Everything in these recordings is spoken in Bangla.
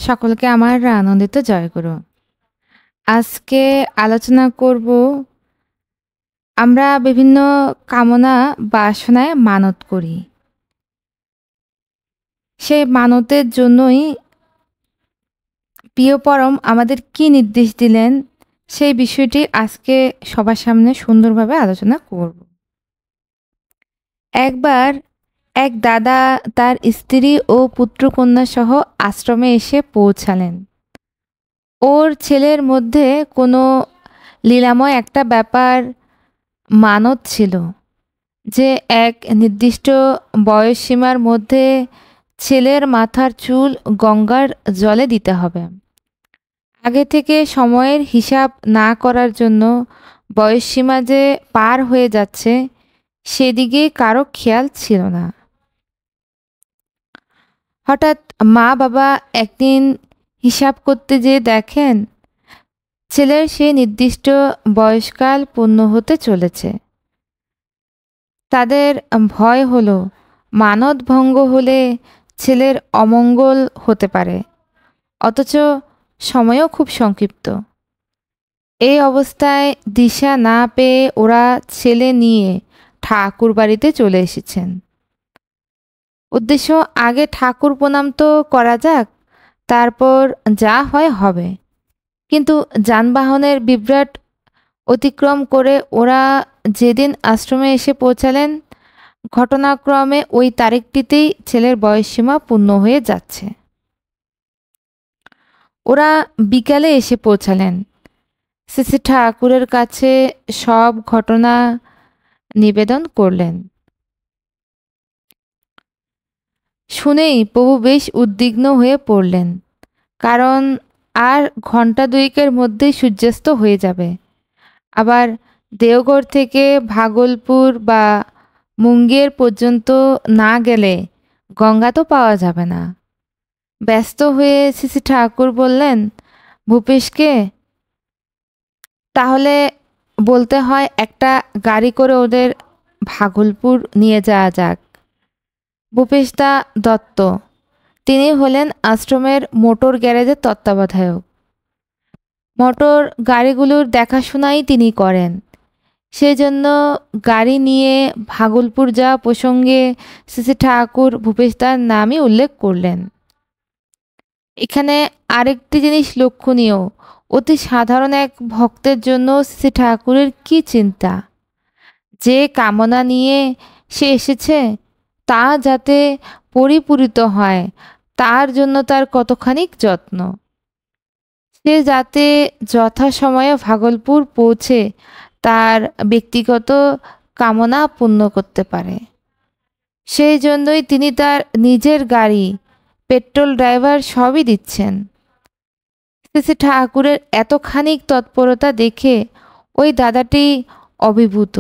সকলকে আমার আনন্দিত জয়গুরু। আজকে আলোচনা করব আমরা বিভিন্ন কামনা বাসনায় মানত করি। সেই মানতের জন্যই প্রিয় পরম আমাদের কি নির্দেশ দিলেন সেই বিষয়টি আজকে সবার সামনে সুন্দরভাবে আলোচনা করব। একবার এক দাদা তার স্ত্রী ও পুত্রকন্যা সহ আশ্রমে এসে পৌঁছালেন। ওর ছেলের মধ্যে কোনো লীলাময় একটা ব্যাপার মানত ছিল যে এক নির্দিষ্ট বয়সসীমার মধ্যে ছেলের মাথার চুল গঙ্গার জলে দিতে হবে। আগে থেকে সময়ের হিসাব না করার জন্য বয়সসীমা যে পার হয়ে যাচ্ছে সেদিকে কারো খেয়াল ছিল না। হঠাৎ মা বাবা একদিন হিসাব করতে যেয়ে দেখেন ছেলের সেই নির্দিষ্ট বয়সকাল পূর্ণ হতে চলেছে। তাদের ভয় হলো মানত ভঙ্গ হলে ছেলের অমঙ্গল হতে পারে, অথচ সময়ও খুব সংক্ষিপ্ত। এই অবস্থায় দিশা না পেয়ে ওরা ছেলে নিয়ে ঠাকুর বাড়িতে চলে এসেছেন। উদ্দেশ্য আগে ঠাকুর প্রণাম তো করা যাক, তারপর যা হয় হবে। কিন্তু যানবাহনের বিভ্রাট অতিক্রম করে ওরা যেদিন আশ্রমে এসে পৌঁছালেন ঘটনাক্রমে ওই তারিখটিতেই ছেলের বয়সসীমা পূর্ণ হয়ে যাচ্ছে। ওরা বিকালে এসে পৌঁছালেন। শ্রী ঠাকুরের কাছে সব ঘটনা নিবেদন করলেন। শুনেই প্রভু বেশ উদ্বিগ্ন হয়ে পড়লেন, কারণ আর ঘণ্টা দুয়েকের মধ্যেই সূর্যাস্ত হয়ে যাবে। আবার দেওঘর থেকে ভাগলপুর বা মুঙ্গের পর্যন্ত না গেলে গঙ্গা তো পাওয়া যাবে না। ব্যস্ত হয়ে শ্রী ঠাকুর বললেন ভূপেশকে, তাহলে বলতে হয় একটা গাড়ি করে ওদের ভাগলপুর নিয়ে যাওয়া যাক। ভূপেশদা দত্ত, তিনি হলেন আশ্রমের মোটর গ্যারেজের তত্ত্বাবধায়ক। মোটর গাড়িগুলোর দেখাশোনাই তিনি করেন। সেজন্য গাড়ি নিয়ে ভাগলপুর যাওয়া প্রসঙ্গে শ্রী ঠাকুর ভূপেশদার নামই উল্লেখ করলেন। এখানে আরেকটি জিনিস লক্ষণীয়, অতি সাধারণ এক ভক্তের জন্য শ্রী ঠাকুরের কি চিন্তা। যে কামনা নিয়ে সে এসেছে তা যাতে পরিপূরিত হয় তার জন্য তার কতখানি যত্ন। সে যাতে যথাসময়ে ভাগলপুর পৌঁছে তার ব্যক্তিগত কামনা পূর্ণ করতে পারে, সেই জন্যই তিনি তার নিজের গাড়ি, পেট্রোল, ড্রাইভার সবই দিচ্ছেন। শ্রী ঠাকুরের এতখানি তৎপরতা দেখে ওই দাদাটি অভিভূত।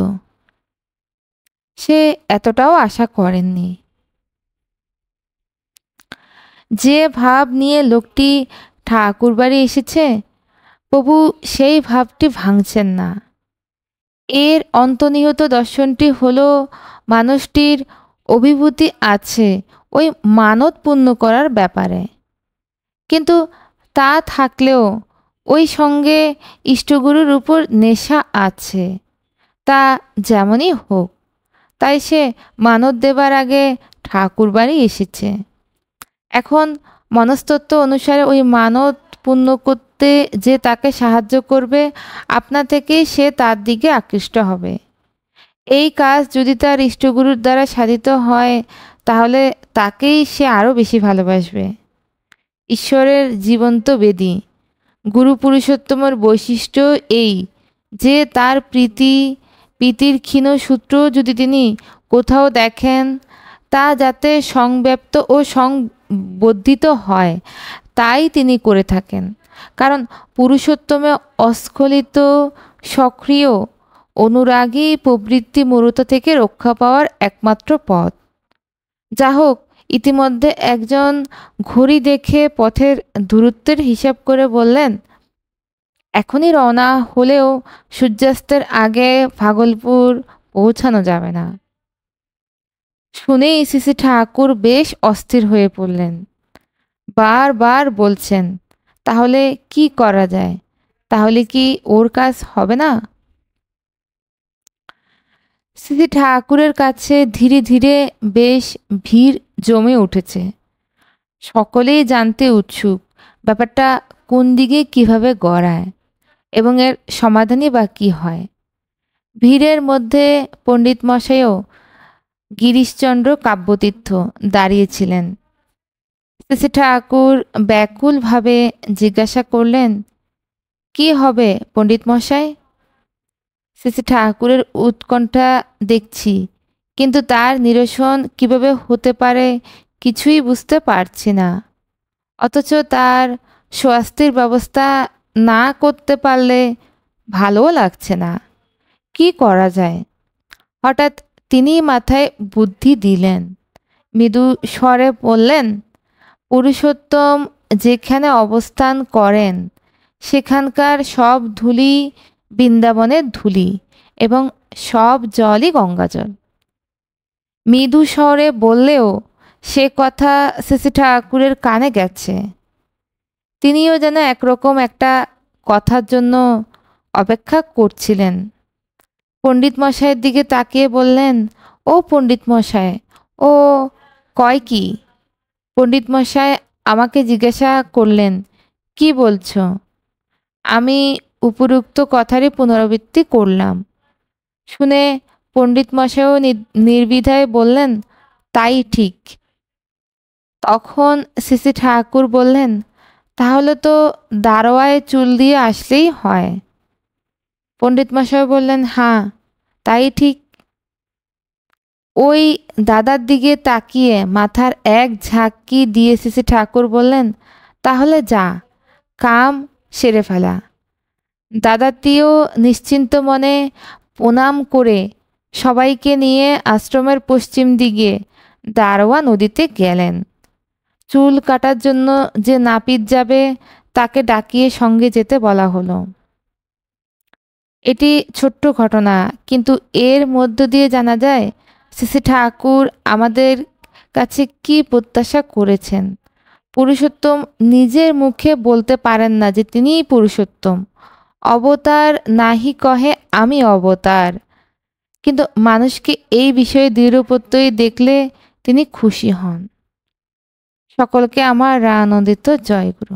সে এতটাও আশা করেননি। যে ভাব নিয়ে লোকটি ঠাকুর বাড়ি এসেছে প্রভু সেই ভাবটি ভাঙছেন না। এর অন্তর্নিহিত দর্শনটি হলো মানুষটির অভিভূতি আছে ওই মানত পূর্ণ করার ব্যাপারে, কিন্তু তা থাকলেও ওই সঙ্গে ইষ্টগুরুর উপর নেশা আছে। তা যেমনই হোক, তাই সে মানত দেবার আগে ঠাকুর বাড়ি এসেছে। এখন মনস্তত্ত্ব অনুসারে ওই মানত পূর্ণ করতে যে তাকে সাহায্য করবে আপনা থেকেই সে তার দিকে আকৃষ্ট হবে। এই কাজ যদি তার ইষ্টগুরুর দ্বারা সাধিত হয় তাহলে তাকেই সে আরও বেশি ভালোবাসবে। ঈশ্বরের জীবন্ত বেদী গুরু পুরুষোত্তমের বৈশিষ্ট্য এই যে তার প্রীতির ক্ষীণ সূত্র যদি তিনি কোথাও দেখেন তা যাতে সংব্যাপ্ত ও সংবর্ধিত হয় তাই তিনি করে থাকেন। কারণ পুরুষোত্তমে অস্খলিত সক্রিয় অনুরাগী প্রবৃত্তি মূঢ়তা থেকে রক্ষা পাওয়ার একমাত্র পথ। যা হোক, ইতিমধ্যে একজন ঘড়ি দেখে পথের দূরত্বের হিসাব করে বললেন, এখনই রওনা হলেও সূর্যাস্তের আগে ভাগলপুর পৌঁছানো যাবে না। শুনেই শ্রী ঠাকুর বেশ অস্থির হয়ে পড়লেন। বারবার বলছেন। তাহলে কি করা যায়? তাহলে কি ওর কাজ হবে না? শ্রী ঠাকুরের কাছে ধীরে ধীরে বেশ ভিড় জমে উঠেছে। সকলেই জানতে উৎসুক ব্যাপারটা কোন দিকে কিভাবে গড়ায় এবং এর সমাধানই বা কী হয়। ভিড়ের মধ্যে পণ্ডিত মশাইও গিরিশচন্দ্র কাব্যতীর্থ দাঁড়িয়েছিলেন। শ্রী ঠাকুর ব্যাকুলভাবে জিজ্ঞাসা করলেন, কি হবে পণ্ডিত মশাই? শ্রী ঠাকুরের উৎকণ্ঠা দেখছি, কিন্তু তার নিরসন কিভাবে হতে পারে কিছুই বুঝতে পারছি না। অথচ তার স্বাস্থ্যের ব্যবস্থা না করতে পারলে ভালোও লাগছে না। কি করা যায়? হঠাৎ তিনি মাথায় বুদ্ধি দিলেন। মৃদু স্বরে বললেন, পুরুষোত্তম যেখানে অবস্থান করেন সেখানকার সব ধূলি বৃন্দাবনের ধূলি এবং সব জলই গঙ্গাজল। মৃদু স্বরে বললেও সে কথা শ্রী ঠাকুরের কানে গেছে। তিনিও যেন একরকম একটা কথার জন্য অপেক্ষা করছিলেন। পণ্ডিত মশাইয়ের দিকে তাকিয়ে বললেন, ও পণ্ডিত মশাই, ও কয় কি? পণ্ডিত মশাই আমাকে জিজ্ঞাসা করলেন, কি বলছো? আমি উপরুক্ত কথারই পুনরাবৃত্তি করলাম। শুনে পণ্ডিত মশাইও নির্দ্বিধায় বললেন, তাই ঠিক। তখন শ্রী ঠাকুর বললেন, তাহলে তো দারোয়ায় চুল দিয়ে আসলেই হয়। পণ্ডিত মশাই বললেন, হ্যাঁ তাই ঠিক। ওই দাদার দিকে তাকিয়ে মাথার এক ঝাঁকি দিয়ে শ্রী ঠাকুর বললেন, তাহলে যা, কাম সেরে ফেলা। দাদাটিও নিশ্চিন্ত মনে প্রণাম করে সবাইকে নিয়ে আশ্রমের পশ্চিম দিকে দারোয়া নদীতে গেলেন। চুল কাটার জন্য যে নাপিত যাবে তাকে ডাকিয়ে সঙ্গে যেতে বলা হলো। এটি ছোট্ট ঘটনা, কিন্তু এর মধ্য দিয়ে জানা যায় শ্রী ঠাকুর আমাদের কাছে কি প্রত্যাশা করেছেন। পুরুষোত্তম নিজের মুখে বলতে পারেন না যে তিনিই পুরুষোত্তম। অবতার নাহি কহে আমি অবতার, কিন্তু মানুষকে এই বিষয়ে দৃঢ়প্রত্যয়ী দেখলে তিনি খুশি হন। সকলকে আমার আনন্দিত জয়গুরু।